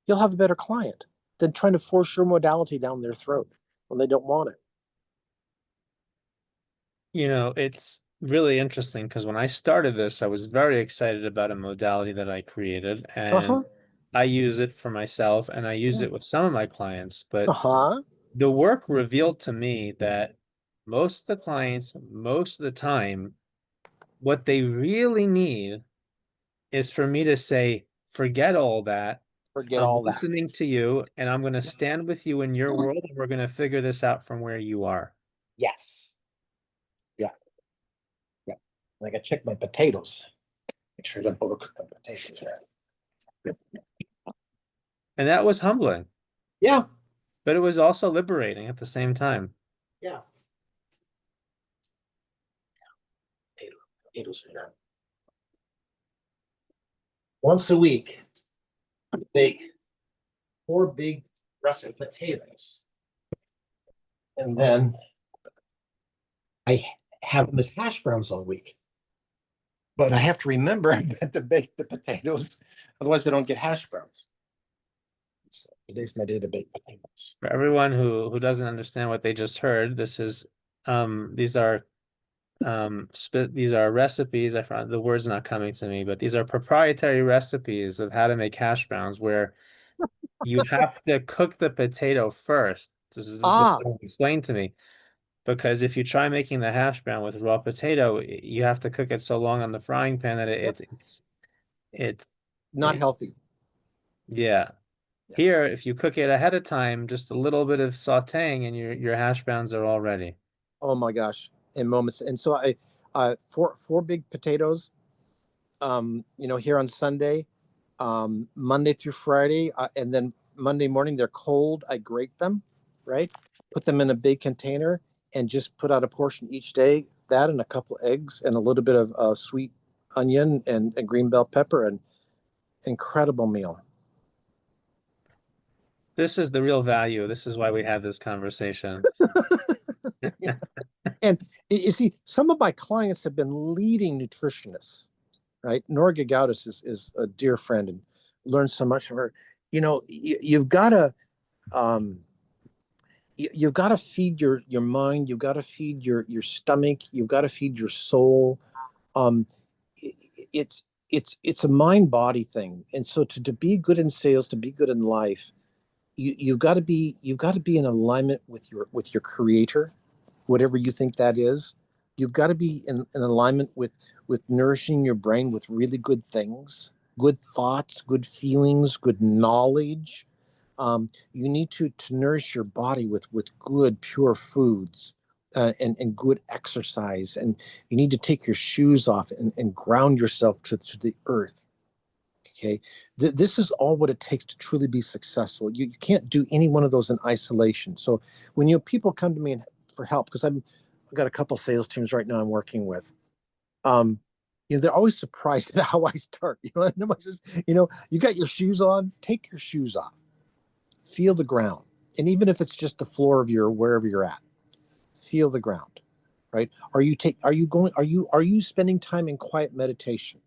You'll have a better client than trying to force your modality down their throat when they don't want it. It's really interesting because when I started this, I was very excited about a modality that I created, and Uh-huh. I use it for myself and I use Yeah. it with some of my clients. But Uh-huh. the work revealed to me that most of the clients, most of the time, what they really need is for me to say, forget all that. Forget I'm all that. listening to you and I'm going to stand with you in your world and we're going to figure this out from where you are. Yes. Yeah. Yeah. I gotta check my potatoes. Make sure I don't overcook my potatoes here. And that was humbling, Yeah. but it was also liberating at the same time. Yeah. Potatoes here. Once a week, I bake 4 big russet potatoes. And then I have them as hash browns all week. But I have to remember to bake the potatoes, otherwise I don't get hash browns. So today's my day to bake potatoes. For everyone who doesn't understand what they just heard, this is these are these are recipes. I found the word's not coming to me, but these are proprietary recipes of how to make hash browns where you have to cook the potato first. This Ah, was explained to me because if you try making the hash brown with raw potato, you have to cook it so long on the frying pan that yep. it's Not it, healthy. yeah. Yeah. Here, if you cook it ahead of time, just a little bit of sautéing and your hash browns are all ready. Oh my gosh. In moments. And so I four big potatoes, here on Sunday, Monday through Friday, and then Monday morning they're cold. I grate them, right? Put them in a big container and just put out a portion each day. That and a couple of eggs and a little bit of sweet onion and green bell pepper, and incredible meal. This is the real value. This is why we have this conversation. And you see, some of my clients have been leading nutritionists, right? Nora Gagaudis is a dear friend and learned so much from her. You've got to um, you've got to feed your mind. You've got to feed your stomach. You've got to feed your soul. Um, it's a mind body thing, and so to be good in sales, to be good in life, you've got to be in alignment with your creator, whatever you think that is. You've got to be in alignment with nourishing your brain with really good things, good thoughts, good feelings, good knowledge. You need to nourish your body with good pure foods, and good exercise, and you need to take your shoes off and ground yourself to the earth. Okay. This is all what it takes to truly be successful. You can't do any one of those in isolation. So when people come to me for help, because I've got a couple sales teams right now I'm working with, um, they're always surprised at how I start. And nobody says, you got your shoes on, take your shoes off, feel the ground. And even if it's just the floor of your wherever you're at, feel the ground, right? Are you spending time in quiet meditation,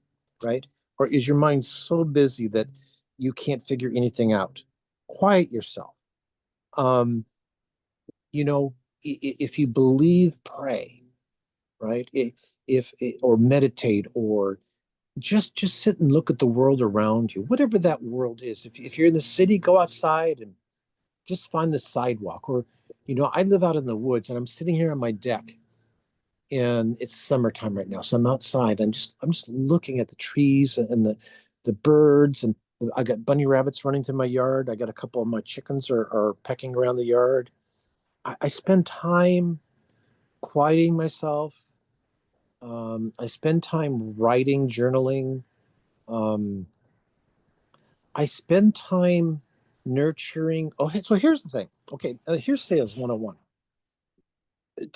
right? Or is your mind so busy that you can't figure anything out? Quiet yourself. um if you believe, pray, right? If or meditate, or just sit and look at the world around you, whatever that world is. If you're in the city, go outside and just find the sidewalk. Or I live out in the woods and I'm sitting here on my deck, and it's summertime right now, so I'm outside. I'm just looking at the trees and the birds, and I got bunny rabbits running through my yard. I got a couple of my chickens are pecking around the yard. I spend time quieting myself. I spend time writing, journaling. um, I spend time nurturing. Oh, so here's the thing. Okay, here's sales 101.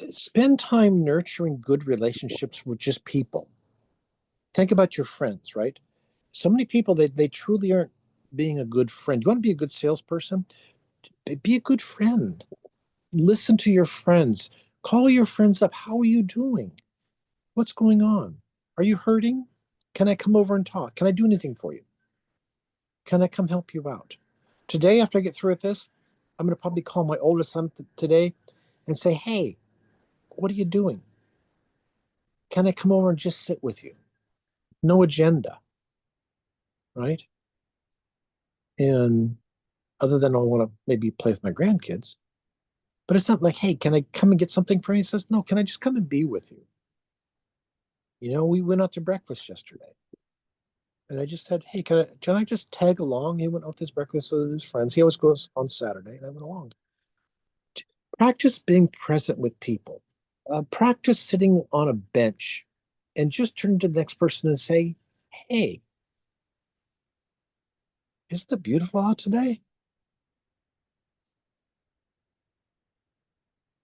Spend time nurturing good relationships with just people. Think about your friends, right? So many people, they truly aren't being a good friend. You want to be a good salesperson? Be a good friend. Listen to your friends. Call your friends up. How are you doing? What's going on? Are you hurting? Can I come over and talk? Can I do anything for you? Can I come help you out? Today, after I get through with this, I'm going to probably call my oldest son today and say, hey, what are you doing? Can I come over and just sit with you? No agenda, right? And other than I want to maybe play with my grandkids, but it's not like, hey, can I come and get something for you? He says, no, can I just come and be with you? You know, we went out to breakfast yesterday. And I just said, hey, can I just tag along? He went out with his breakfast with his friends. He always goes on Saturday, and I went along. Practice being present with people. Practice sitting on a bench and just turn to the next person and say, hey, isn't it beautiful out today?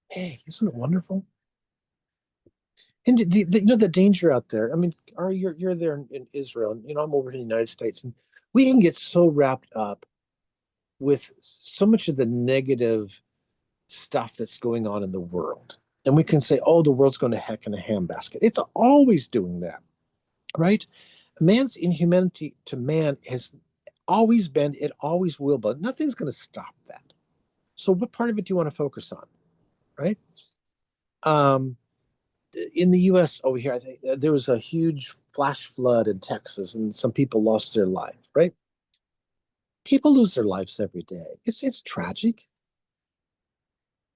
Hey, isn't it wonderful? And you know the danger out there. I mean, you're there in Israel, and you know I'm over here in the United States, and we can get so wrapped up with so much of the negative stuff that's going on in the world. And we can say, oh, the world's going to heck in a handbasket. It's always doing that, right? Man's inhumanity to man has always been, it always will, but nothing's going to stop that. So, what part of it do you want to focus on, right? Um, in the U.S. over here, I think there was a huge flash flood in Texas, and some people lost their life, right? People lose their lives every day. It's tragic,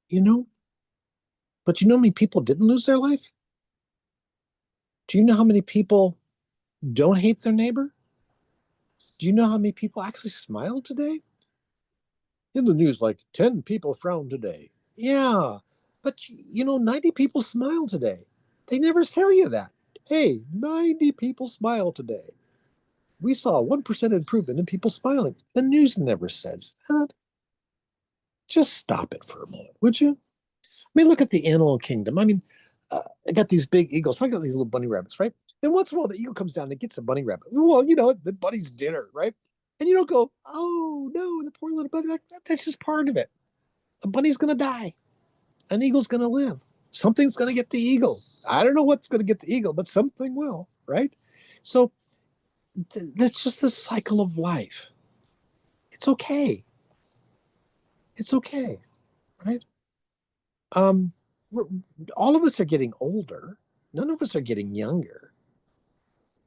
you know. But you know how many people didn't lose their life? Do you know how many people don't hate their neighbor? Do you know how many people actually smile today? In the news, like 10 people frown today. Yeah, but you know, 90 people smile today. They never tell you that. Hey, 90 people smile today. We saw a 1% improvement in people smiling. The news never says that. Just stop it for a moment, would you? I mean, look at the animal kingdom. I mean, I got these big eagles. So I got these little bunny rabbits, right? And once in a while, the eagle comes down and gets a bunny rabbit. Well, you know, the bunny's dinner, right? And you don't go, oh no, the poor little bunny. Like, that's just part of it. A bunny's gonna die. An eagle's gonna live. Something's gonna get the eagle. I don't know what's gonna get the eagle, but something will, right? So that's just the cycle of life. It's okay. It's okay, right? Um, we're, all of us are getting older. None of us are getting younger.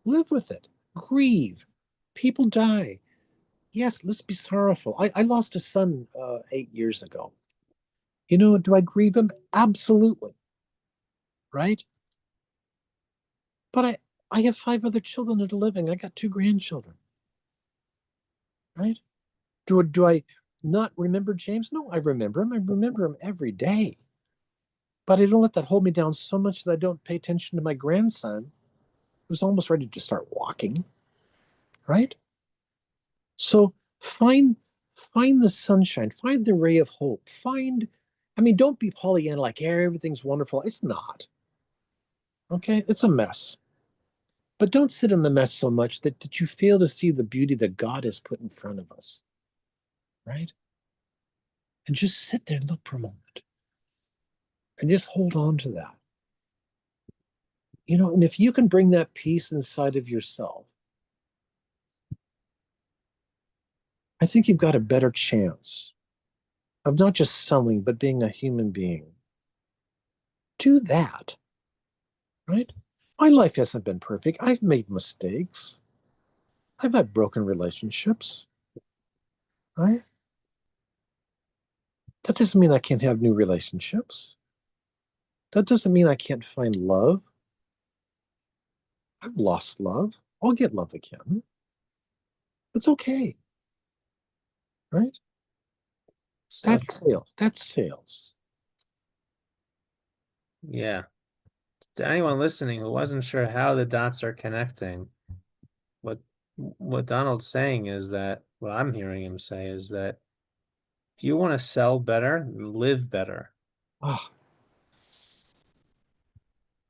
Live with it. Grieve. People die. Yes, let's be sorrowful. I lost a son 8 years ago. You know, do I grieve him? Absolutely. Right? But I have five other children that are living. I got two grandchildren. Right? Do I not remember James? No, I remember him. I remember him every day. But I don't let that hold me down so much that I don't pay attention to my grandson who's almost ready to start walking. Right? So find the sunshine, find the ray of hope. I mean, don't be Pollyanna like everything's wonderful. It's not. Okay, it's a mess. But don't sit in the mess so much that you fail to see the beauty that God has put in front of us, right? And just sit there and look for a moment and just hold on to that. You know, and if you can bring that peace inside of yourself, I think you've got a better chance of not just selling, but being a human being. Do that, right? My life hasn't been perfect. I've made mistakes. I've had broken relationships, right? That doesn't mean I can't have new relationships. That doesn't mean I can't find love. I've lost love. I'll get love again. It's okay, right? So That's sales. That's sales. yeah. To anyone listening who wasn't sure how the dots are connecting, what what Donald's saying is that what I'm hearing him say is that if you want to sell better, live better. Oh,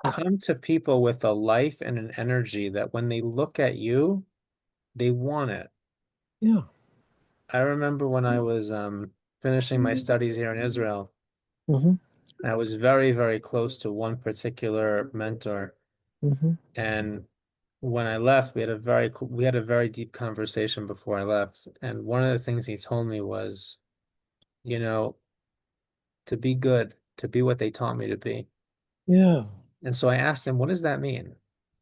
ah, Come to people with a life and an energy that when they look at you, they want it. yeah. I remember when I was finishing my studies here in Israel, Hmm. I was very, very close to one particular mentor. Hmm. And when I left, we had a very deep conversation before I left. And one of the things he told me was, you know, to be good, to be what they taught me to be. Yeah. And so I asked him, what does that mean?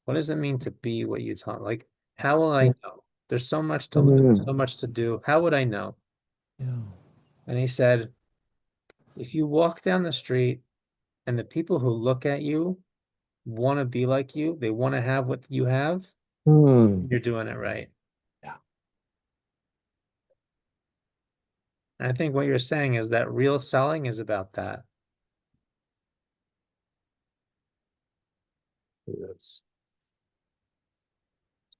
What does it mean to be what you taught? Like, how will I know? There's so much to learn, Mm. so much to do. How would I know? Yeah. And he said, if you walk down the street and the people who look at you want to be like you, they want to have what you have, Mm. you're doing it right. Yeah. And I think what you're saying is that real selling is about that. It is.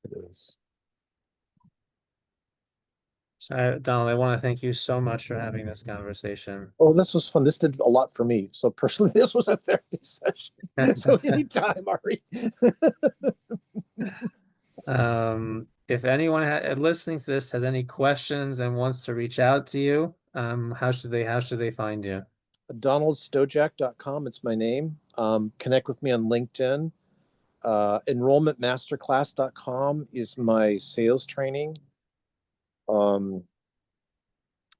It is. So, Donald, I want to thank you so much for having this conversation. Oh, this was fun. This did a lot for me. So personally, this was a therapy session. So anytime, Ari. If anyone listening to this has any questions and wants to reach out to you, how should they find you? DonaldStojack.com. It's my name. Connect with me on LinkedIn. Enrollmentmasterclass.com is my sales training. Um,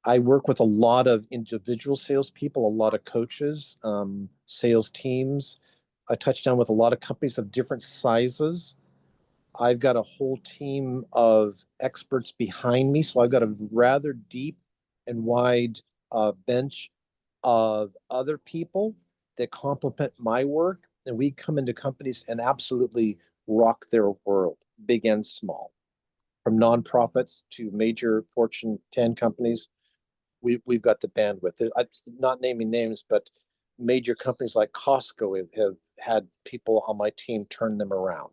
I work with a lot of individual salespeople, a lot of coaches, sales teams. I touch down with a lot of companies of different sizes. I've got a whole team of experts behind me, so I've got a rather deep and wide bench of other people that complement my work, and we come into companies and absolutely rock their world, big and small, from nonprofits to major Fortune 10 companies. We've got the bandwidth. Not naming names, but major companies like Costco have had people on my team turn them around.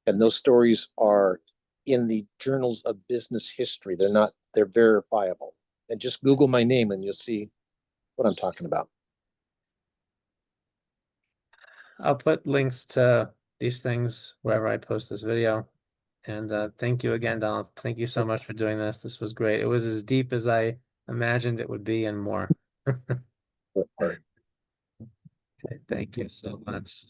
And those stories are in the journals of business history. They're verifiable. And just Google my name and you'll see what I'm talking about. I'll put links to these things wherever I post this video. And thank you again, Donald. Thank you so much for doing this. This was great. It was as deep as I imagined it would be and more. Okay. Thank you so much.